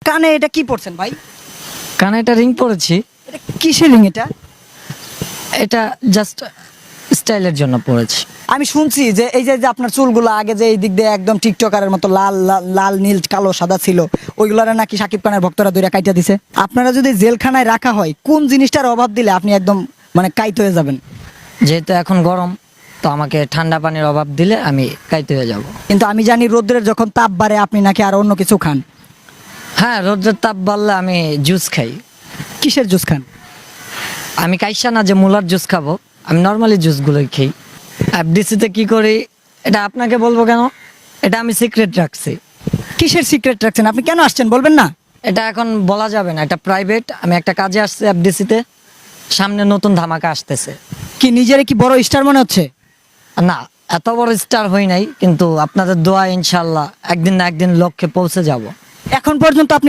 কানে এটা কি পড়ছেন ভাই? কানে একটা রিং পরেছি। এটা কিসের রিং এটা? এটা জাস্ট স্টাইলের জন্য পরেছি। আমি শুনছি যে এই যে আপনার চুলগুলো আগে যে এই দিক দিয়ে একদম টিকটকারের মতো লাল লাল লাল নীল কালো সাদা ছিল, ওইগুলারে নাকি শাকিব খানের ভক্তরা দূরে কাইটা দিছে। আপনারা যদি জেলখানায় রাখা হয়, কোন জিনিসটার অভাব দিলে আপনি একদম মানে কাইট হয়ে যাবেন? যেহেতু এখন গরম, তো আমাকে ঠান্ডা পানির অভাব দিলে আমি কাইতে হয়ে যাব। কিন্তু আমি জানি রোদ্রের যখন তাপ বাড়ে আপনি নাকি আর অন্য কিছু খান। হ্যাঁ, রোদের তাপ বাড়লে আমি জুস খাই। কিসের জুস খান? আমি কাইসা না যে মুলার জুস খাবো, আমি নর্মালি জুসগুলোই খাই। এফডিসিতে কি করি এটা আপনাকে বলবো কেন? এটা আমি সিক্রেট রাখছি। কিসের সিক্রেট রাখছেন? আপনি কেন আসছেন বলবেন না? এটা এখন বলা যাবে না, এটা প্রাইভেট। আমি একটা কাজে আসছি এফডিসিতে, সামনে নতুন ধামাকা আসতেছে। কি নিজের কি বড় স্টার মনে হচ্ছে? না, এত বড় স্টার হই নাই, কিন্তু আপনাদের দোয়া ইনশাল্লাহ একদিন না একদিন লক্ষ্যে পৌঁছে যাব। এখন পর্যন্ত আপনি